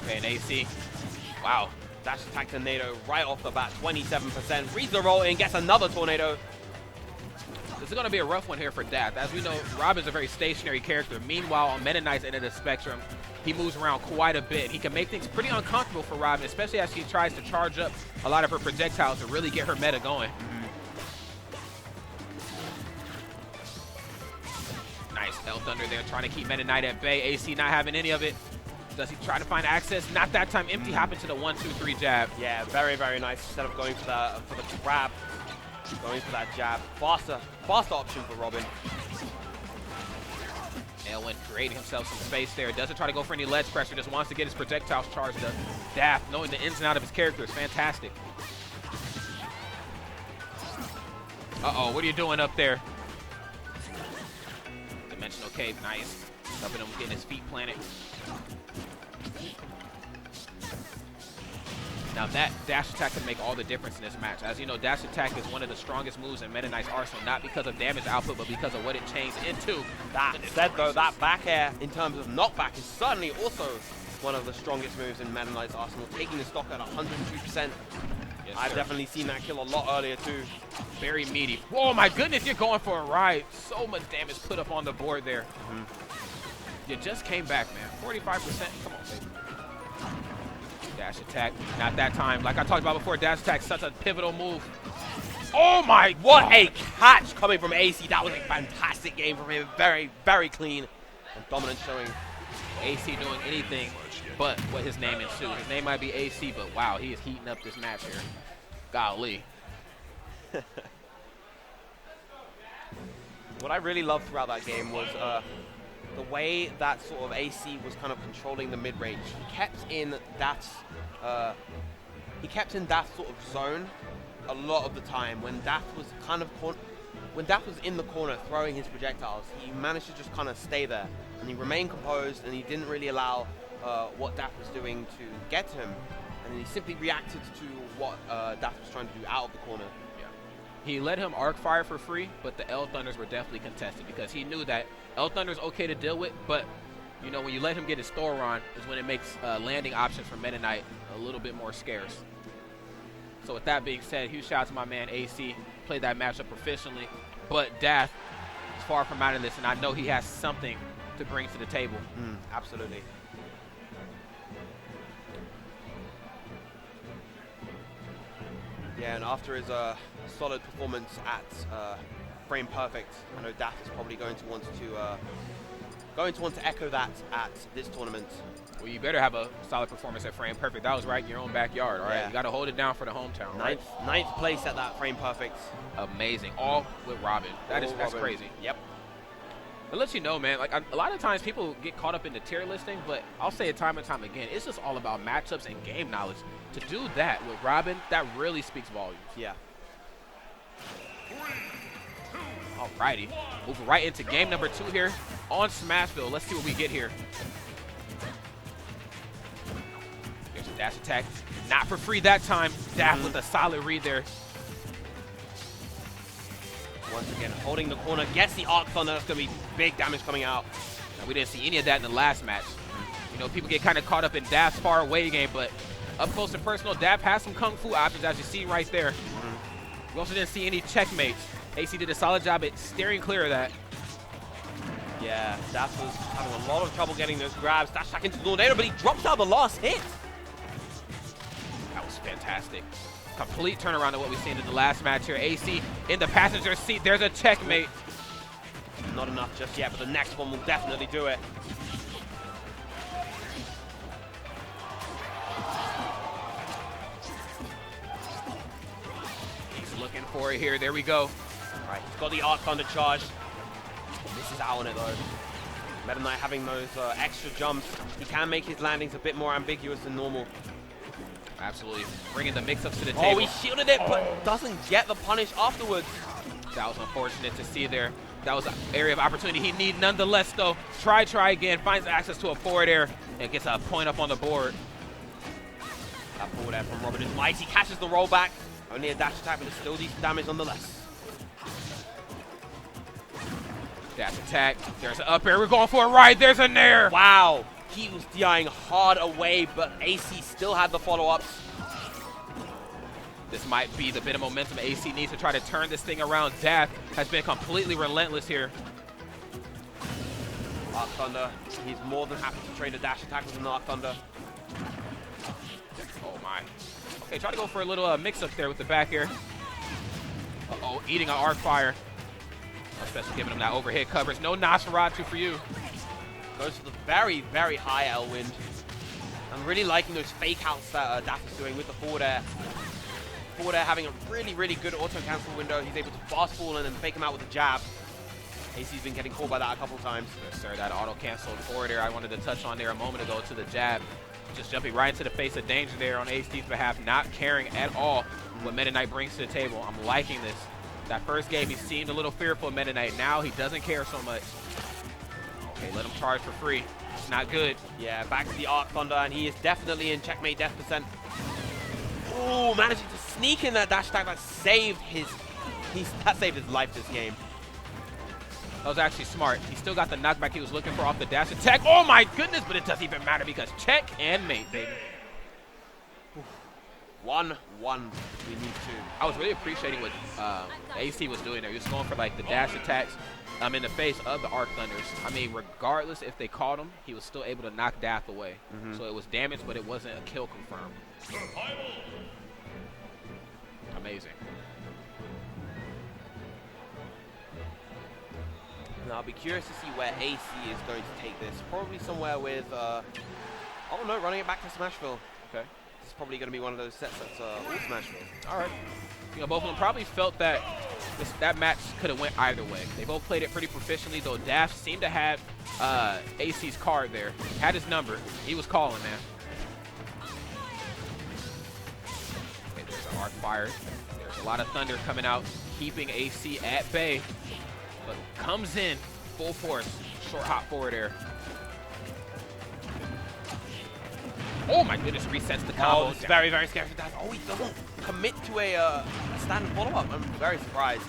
Okay, and AC. Wow. Dash attack tornado right off the bat, 27%. Reads the roll in, gets another tornado. This is going to be a rough one here for Dath. As we know, Robin's a very stationary character. Meanwhile, on Meta Knight's end of the spectrum, he moves around quite a bit. He can make things pretty uncomfortable for Robin, especially as she tries to charge up a lot of her projectiles to really get her meta going. Nice L Thunder there, trying to keep Meta Knight at bay. AC not having any of it. Does he try to find access? Not that time. Empty hop into the 1-2-3 jab. Yeah, very, very nice. Instead of going for the grab, going for that jab. Faster option for Robin. Elwin creating himself some space there. Doesn't try to go for any ledge pressure. Just wants to get his projectiles charged up. Dath, knowing the ins and outs of his character, is fantastic. Uh-oh, what are you doing up there? Dimensional cave, nice. Helping him getting his feet planted. Now that dash attack can make all the difference in this match. As you know, dash attack is one of the strongest moves in Meta Knight's arsenal, not because of damage output, but because of what it changed into. That said though, that back air in terms of knockback is certainly also one of the strongest moves in Meta Knight's arsenal, taking the stock at 102%. Yes, I've definitely seen that kill a lot earlier too. Very meaty. Oh my goodness, you're going for a ride. So much damage put up on the board there. You just came back, man. 45%. Come on, baby. Dash attack. Not that time. Like I talked about before, dash attack, such a pivotal move. Oh my, what a catch coming from AC. That was a fantastic game from him. Very, very clean. And dominance showing. AC doing anything but what his name ensues. His name might be AC, but wow, he is heating up this match here. Golly. What I really loved throughout that game was the way that sort of AC was kind of controlling the mid-range. He kept in Dath's sort of zone a lot of the time. When Dath was in the corner throwing his projectiles, he managed to just kind of stay there, and he remained composed, and he didn't really allow what Dath was doing to get to him, and he simply reacted to what Dath was trying to do out of the corner. He let him arc fire for free, but the L Thunders were definitely contested because he knew that L Thunder's okay to deal with, but you know, when you let him get his Thoron is when it makes landing options for Meta Knight a little bit more scarce. So with that being said, huge shout out to my man AC. Played that matchup proficiently, but Dath is far from out of this, and I know he has something to bring to the table. Absolutely. Yeah, and after his solid performance at Frame Perfect, I know Dath is probably going to want to echo that at this tournament. Well, you better have a solid performance at Frame Perfect. That was right in your own backyard, all right? Yeah. You got to hold it down for the hometown, right? Ninth place at that Frame Perfect. Amazing. All with Robin. That's crazy. Yep. It lets you know, man, like a lot of times people get caught up in the tier listing, but I'll say it time and time again, it's just all about matchups and game knowledge. To do that with Robin, that really speaks volumes. Yeah. Alrighty, moving right into game number 2 here on Smashville. Let's see what we get here. There's a dash attack. Not for free that time. Dath with a solid read there. Once again, holding the corner, gets the Arc Thunder. That's going to be big damage coming out. Now, we didn't see any of that in the last match. You know, people get kind of caught up in Dath's far away game, but up close and personal, Dath has some Kung Fu options, as you see right there. We also didn't see any checkmates. AC did a solid job at steering clear of that. Yeah, Dath was having a lot of trouble getting those grabs. Dash back into the tornado, but he drops out the last hit. That was fantastic. Complete turnaround of what we've seen in the last match here. AC in the passenger seat. There's a checkmate. Not enough just yet, but the next one will definitely do it. He's looking for it here. There we go. All right, he's got the Arc Thunder charge. Misses out on it though. Meta Knight having those extra jumps, he can make his landings a bit more ambiguous than normal. Absolutely. Bringing the mix-ups to the table. Oh, he shielded it, but doesn't get the punish afterwards. That was unfortunate to see there. That was an area of opportunity he needed nonetheless, though. Try again. Finds access to a forward air and gets a point up on the board. That forward air from Robin is mighty. Catches the rollback. Only a dash attack, but it's still decent damage nonetheless. Dash attack. There's an up air. We're going for a ride. There's a nair. Wow. He was DIing hard away, but AC still had the follow-ups. This might be the bit of momentum AC needs to try to turn this thing around. Dath has been completely relentless here. Arc Thunder, he's more than happy to trade a dash attack with an Arc Thunder. Oh my. Okay, try to go for a little mix-up there with the back air. Uh-oh, eating an arc fire. Especially giving him that overhead coverage. No Nosferatu for you. Goes for the very, very high L-Wind. I'm really liking those fake outs that Dath is doing with the forward air. Forward air having a really, really good auto-cancel window. He's able to fast fall and then fake him out with a jab. AC's been getting caught by that a couple times. Yes, sir, that auto-canceled forward air I wanted to touch on there a moment ago to the jab. Just jumping right into the face of danger there on AC's behalf, not caring at all what Meta Knight brings to the table. I'm liking this. That first game, he seemed a little fearful of Meta Knight. Now he doesn't care so much. Okay, let him charge for free. It's not good. Yeah, back to the Arc Thunder, and he is definitely in checkmate death percent. Ooh, managing to sneak in that dash attack that saved his life this game. That was actually smart. He still got the knockback he was looking for off the dash attack. Oh my goodness, but it doesn't even matter because check and mate, baby. 1-1 we need to. I was really appreciating what AC was doing there. He was going for like the dash attacks in the face of the Arc Thunders. I mean, regardless if they caught him, he was still able to knock Dath away. So it was damage, but it wasn't a kill confirmed. Amazing. Now, I'll be curious to see where AC is going to take this. Probably somewhere with, oh no, running it back to Smashville. Okay. This is probably going to be one of those sets that's all Smashville. All right. You know, both of them probably felt that that match could have went either way. They both played it pretty proficiently, though Dath seemed to have AC's card there. Had his number. He was calling, man. Okay, there's an arc fire. There's a lot of thunder coming out, keeping AC at bay. But comes in full force. Short hop forward air. Oh my goodness, resets the combo. Oh, it's very, very scary for Dath. Oh, he doesn't commit to a standard follow-up. I'm very surprised.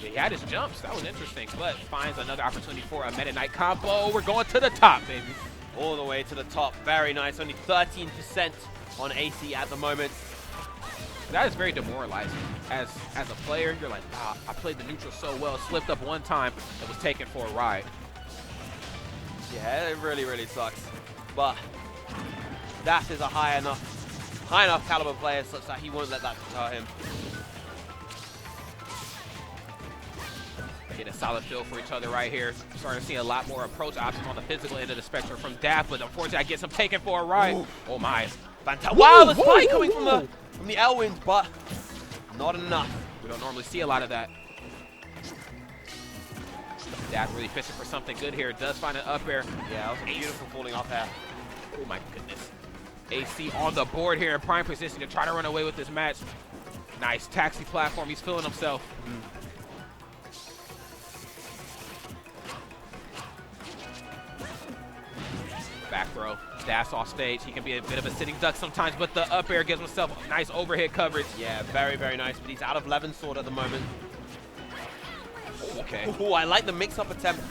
Yeah, he had his jumps. That was interesting, but finds another opportunity for a Meta Knight combo. We're going to the top, baby. All the way to the top. Very nice. Only 13% on AC at the moment. That is very demoralizing. As a player, you're like, ah, I played the neutral so well, slipped up one time, and was taken for a ride. Yeah, it really, really sucks. But Dath is a high enough caliber player such that he won't let that deter him. Get a solid feel for each other right here. Starting to see a lot more approach options on the physical end of the spectrum from Dath, but unfortunately I get him taken for a ride. Ooh. Oh my. Fantastic. Wow, the spike coming from the L-Wind, but not enough. We don't normally see a lot of that. Dath really fishing for something good here. Does find an up air. Yeah, that was a beautiful falling off air. Oh my goodness. AC on the board here in prime position to try to run away with this match. Nice taxi platform. He's feeling himself. Back throw. Dash off stage. He can be a bit of a sitting duck sometimes, but the up air gives himself nice overhead coverage. Yeah, very, very nice, but he's out of Levin Sword at the moment. Okay. Ooh, I like the mix-up attempt.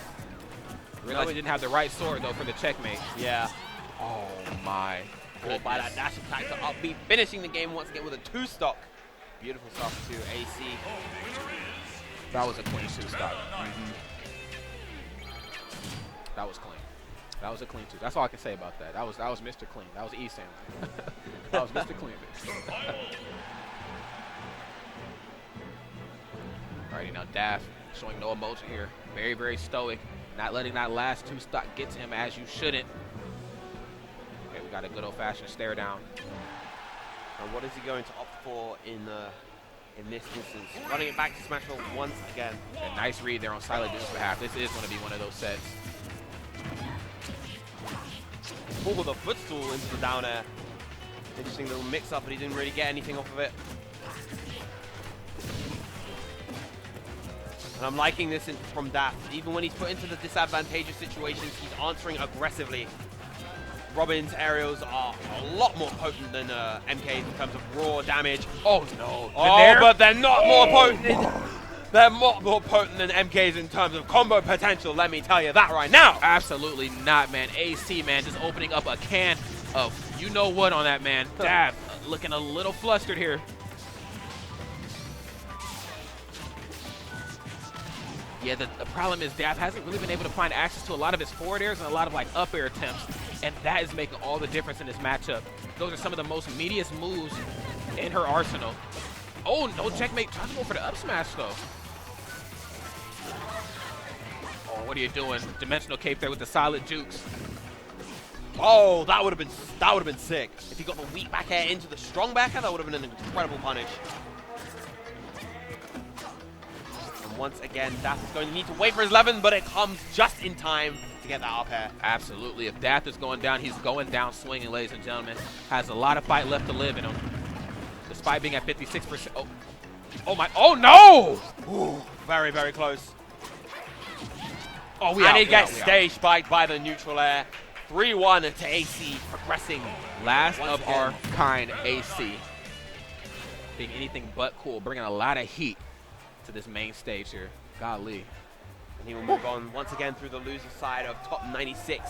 Realized he didn't have the right sword, though, for the checkmate. Yeah. Oh, my goodness. By that dash attack to upbeat, finishing the game once again with a 2-stock. Beautiful stuff to AC. That was a clean 2-stock. That was clean. That was a clean 2. That's all I can say about that. That was Mr. Clean. That was E-Sam. That was Mr. Clean. Alrighty, now Dath showing no emotion here. Very, very stoic. Not letting that last 2-stock get to him as you shouldn't. Okay, we got a good old-fashioned stare down. And what is he going to opt for in this instance? Running it back to Smashville once again. A nice read there on Silent Doom's behalf. This is going to be one of those sets. Pull with a footstool into the down air. Interesting little mix-up, but he didn't really get anything off of it. And I'm liking this from Dath. Even when he's put into the disadvantageous situations, he's answering aggressively. Robin's aerials are a lot more potent than MK's in terms of raw damage. Oh, no. Oh, but they're not more potent. They're more potent than MKs in terms of combo potential, let me tell you that right now. Absolutely not, man. AC, man, just opening up a can of you-know-what on that, man. Dath looking a little flustered here. Yeah, the problem is Dath hasn't really been able to find access to a lot of his forward airs and a lot of like up air attempts, and that is making all the difference in this matchup. Those are some of the most meatiest moves in her arsenal. Oh, no checkmate. Trying to go for the up smash, though. Oh, what are you doing? Dimensional cape there with the solid jukes. Oh, that would have been sick. If he got the weak back air into the strong back air, that would have been an incredible punish. And once again, Dath is going to need to wait for his 11, but it comes just in time to get that up air. Absolutely. If Dath is going down, he's going down swinging, ladies and gentlemen. Has a lot of fight left to live in him. Despite being at 56%. Oh, oh my. Oh, no! Ooh, very, very close. Oh, and he gets stage spiked by the neutral air. 3-1 to AC, progressing. Last of our kind, AC. Being anything but cool, bringing a lot of heat to this main stage here. Golly. And he will move on once again through the loser side of top 96.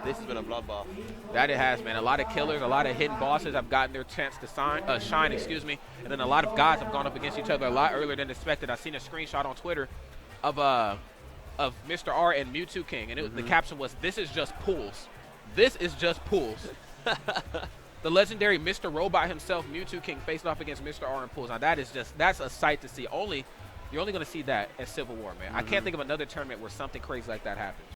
This has been a bloodbath. That it has, man. A lot of killers, a lot of hidden bosses have gotten their chance to shine, excuse me. And then a lot of gods have gone up against each other a lot earlier than expected. I seen a screenshot on Twitter of Mr. R and Mewtwo King, and the caption was, "This is just pools. This is just pools." The legendary Mr. Robot himself, Mewtwo King, faced off against Mr. R in pools. Now that's a sight to see. You're only going to see that at Civil War, man. I can't think of another tournament where something crazy like that happens.